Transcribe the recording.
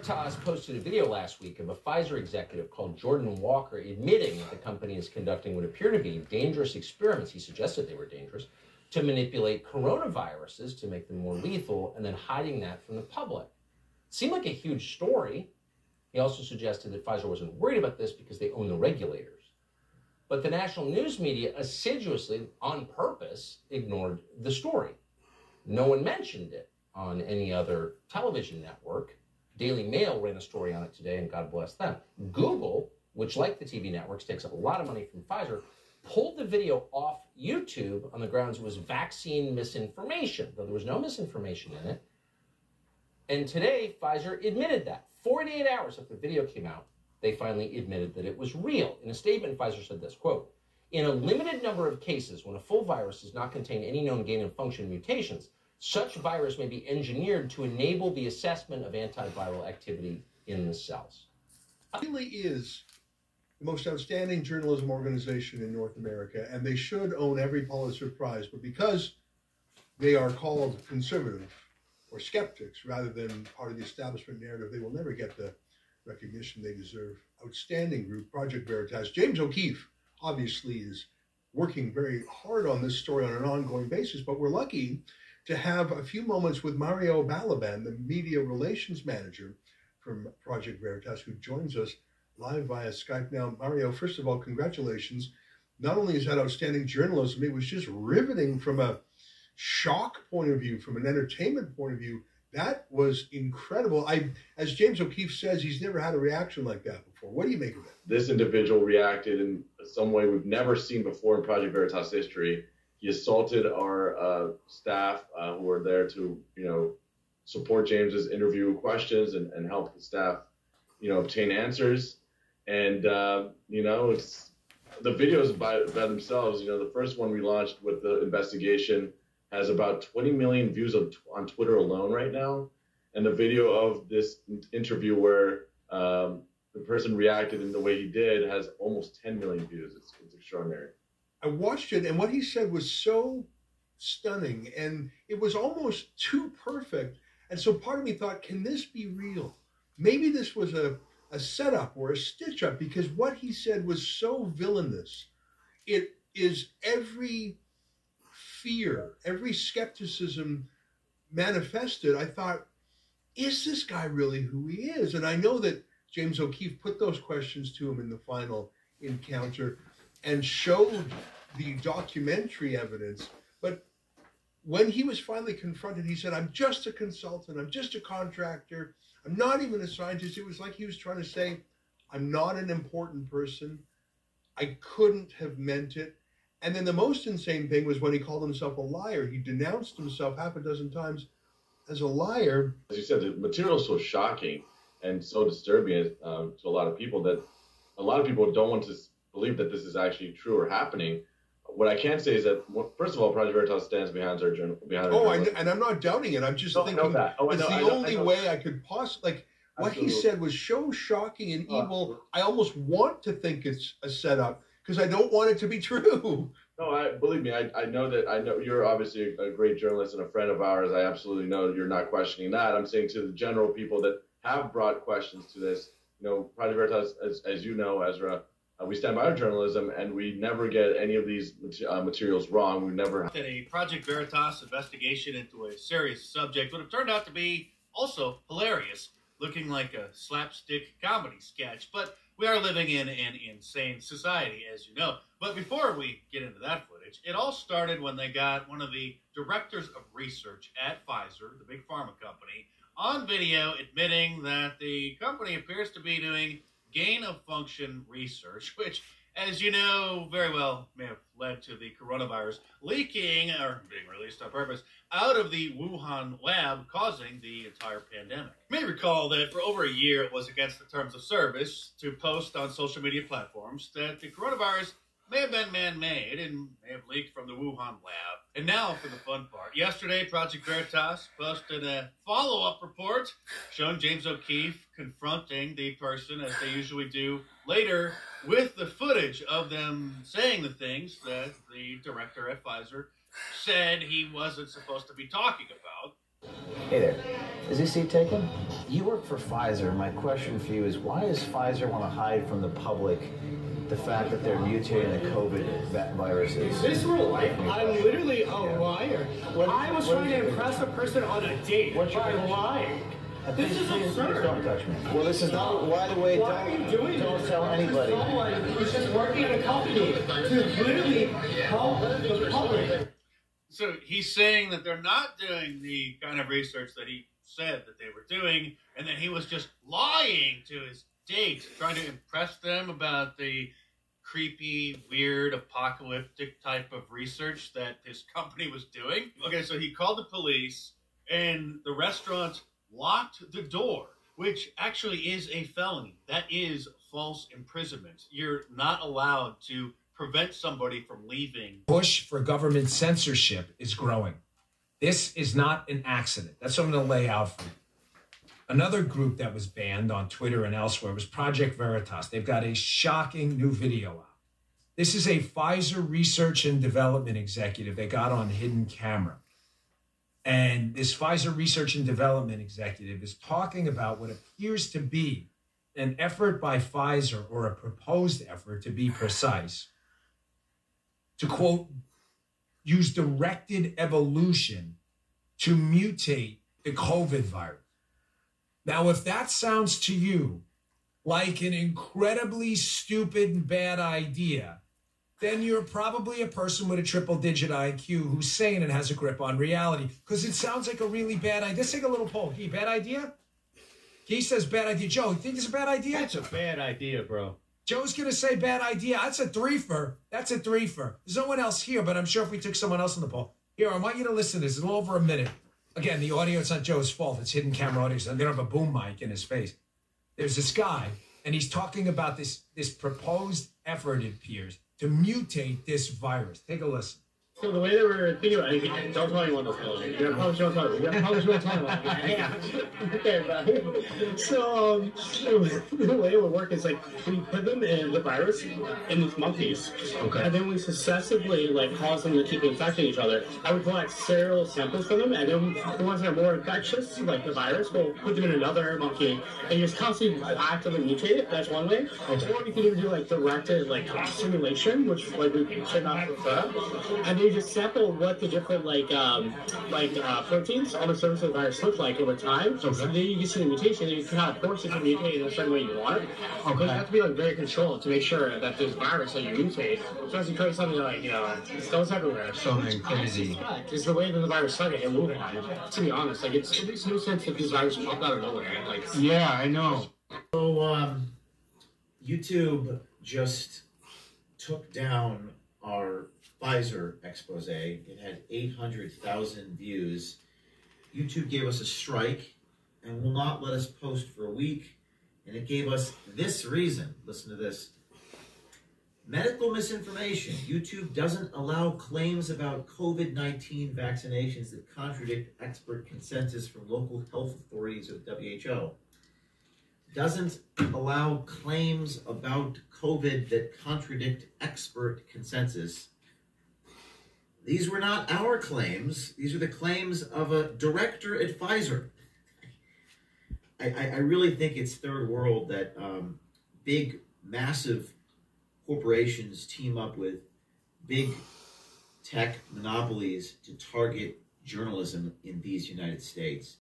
Veritas posted a video last week of a Pfizer executive called Jordan Walker admitting that the company is conducting what appear to be dangerous experiments. He suggested they were dangerous to manipulate coronaviruses to make them more lethal, and then hiding that from the public. It seemed like a huge story. He also suggested that Pfizer wasn't worried about this because they own the regulators. But the national news media assiduously, on purpose, ignored the story. No one mentioned it on any other television network. Daily Mail ran a story on it today, and God bless them. Google, which like the TV networks takes up a lot of money from Pfizer, pulled the video off YouTube on the grounds it was vaccine misinformation, though there was no misinformation in it. And today, Pfizer admitted that. 48 hours after the video came out, they finally admitted that it was real. In a statement, Pfizer said this, quote, "In a limited number of cases, when a full virus does not contain any known gain-of-function mutations, such virus may be engineered to enable the assessment of antiviral activity in the cells." It really is the most outstanding journalism organization in North America, and they should own every Pulitzer Prize. But because they are called conservative or skeptics rather than part of the establishment narrative, they will never get the recognition they deserve. Outstanding group, Project Veritas. James O'Keefe obviously is working very hard on this story on an ongoing basis, but we're lucky to have a few moments with Mario Balaban, the media relations manager from Project Veritas, who joins us live via Skype now. Mario, first of all, congratulations. Not only is that outstanding journalism, it was just riveting from a shock point of view, from an entertainment point of view. That was incredible. As James O'Keefe says, he's never had a reaction like that before. What do you make of it? This individual reacted in some way we've never seen before in Project Veritas history. He assaulted our staff who were there to, support James's interview questions and help the staff, obtain answers. And, it's the videos by themselves. The first one we launched with the investigation has about 20 million views on Twitter alone right now. And the video of this interview where the person reacted in the way he did has almost 10 million views. It's extraordinary. I watched it, and what he said was so stunning, and it was almost too perfect. And so part of me thought, can this be real? Maybe this was a setup or a stitch-up, because what he said was so villainous. It is every fear, every skepticism manifested. I thought, is this guy really who he is? And I know that James O'Keefe put those questions to him in the final encounter and showed the documentary evidence. But when he was finally confronted, he said, "I'm just a consultant. I'm just a contractor. I'm not even a scientist." It was like he was trying to say, I'm not an important person. I couldn't have meant it. And then the most insane thing was when he called himself a liar. He denounced himself half a dozen times as a liar. As you said, the material is so shocking and so disturbing to a lot of people that a lot of people don't want to believe that this is actually true or happening. What I can say is that, first of all, Project Veritas stands behind our journal. And I'm not doubting it. I'm just thinking it's the only way I could possibly, what he said was so shocking and evil. I almost want to think it's a setup because I don't want it to be true. No, believe me, I know you're obviously a great journalist and a friend of ours. I absolutely know you're not questioning that. I'm saying to the general people that have brought questions to this, Project Veritas, as you know, Ezra, we stand by our journalism, and we never get any of these materials wrong. We never that a Project Veritas investigation into a serious subject would have turned out to be also hilarious, looking like a slapstick comedy sketch. But we are living in an insane society, as you know. But before we get into that footage, it all started when they got one of the directors of research at Pfizer, the big pharma company, on video admitting that the company appears to be doing gain-of-function research, which, as you know very well, may have led to the coronavirus leaking or being released on purpose out of the Wuhan lab, causing the entire pandemic. You may recall that for over a year it was against the terms of service to post on social media platforms that the coronavirus may have been man-made and may have leaked from the Wuhan lab. And now for the fun part. Yesterday, Project Veritas posted a follow-up report showing James O'Keefe confronting the person, as they usually do, later with the footage of them saying the things that the director at Pfizer said he wasn't supposed to be talking about. Hey there. Is this seat taken? You work for Pfizer. My question for you is, why does Pfizer want to hide from the public the fact that they're mutating the COVID viruses? Is this real life? I'm literally a liar. I was trying to impress a person on a date by lying. This is absurd. Please don't touch me. Well, this is not, by the way, don't tell anybody. Someone who's just working at a company to literally help the public. So he's saying that they're not doing the kind of research that he said that they were doing, and that he was just lying to his date, trying to impress them about the creepy, weird, apocalyptic type of research that his company was doing. Okay, so he called the police, and the restaurant locked the door, which actually is a felony. That is false imprisonment. You're not allowed to prevent somebody from leaving. Push for government censorship is growing. This is not an accident. That's what I'm going to lay out for you. Another group that was banned on Twitter and elsewhere was Project Veritas. They've got a shocking new video out. This is a Pfizer research and development executive they got on hidden camera. And this Pfizer research and development executive is talking about what appears to be an effort by Pfizer, or a proposed effort to be precise, to, quote, use directed evolution to mutate the COVID virus. Now, if that sounds to you like an incredibly stupid and bad idea, then you're probably a person with a triple-digit IQ who's sane and has a grip on reality, because it sounds like a really bad idea. Let's take a little poll. Gee, bad idea? He says bad idea. Joe, you think it's a bad idea? That's a bad idea, bro. Joe's going to say bad idea. That's a threefer. That's a threefer. There's no one else here, but I'm sure if we took someone else in the poll. Here, I want you to listen to this. It's a little over a minute. Again, the audio, it's not Joe's fault. It's hidden camera audio. So they don't have a boom mic in his face. There's this guy, and he's talking about this proposed effort, it appears, to mutate this virus. Take a listen. So the way that we're thinking about it, don't tell anyone this. You probably don't tell anyone. You probably don't tell anyone. Yeah. Okay, but so the way it would work is like we put them in the virus in these monkeys, okay, and then we successively like cause them to keep infecting each other. I would collect serial samples from them, and then the ones that are more infectious, like the virus, we'll put them in another monkey and just constantly actively mutate it. That's one way. Okay. Or you can even do like directed like simulation, which like we should not prefer, and then you just sample what the different proteins on the surface of the virus look like over time. Okay. So then you can see the mutation, and you can kind of force it to mutate in a certain way you want it. Okay. But you have to be like very controlled to make sure that this virus that you mutate, so as you create something like, it goes everywhere. Something crazy. It's the way that the virus started and moving on. To be honest, like it makes no sense that this virus popped out of nowhere. Like, yeah, I know. So YouTube just took down our Pfizer expose. It had 800,000 views. YouTube gave us a strike and will not let us post for a week. And it gave us this reason. Listen to this. Medical misinformation. YouTube doesn't allow claims about COVID-19 vaccinations that contradict expert consensus from local health authorities of WHO. Doesn't allow claims about COVID that contradict expert consensus. These were not our claims. These are the claims of a director at Pfizer. I really think it's third world that big, massive corporations team up with big tech monopolies to target journalism in these United States.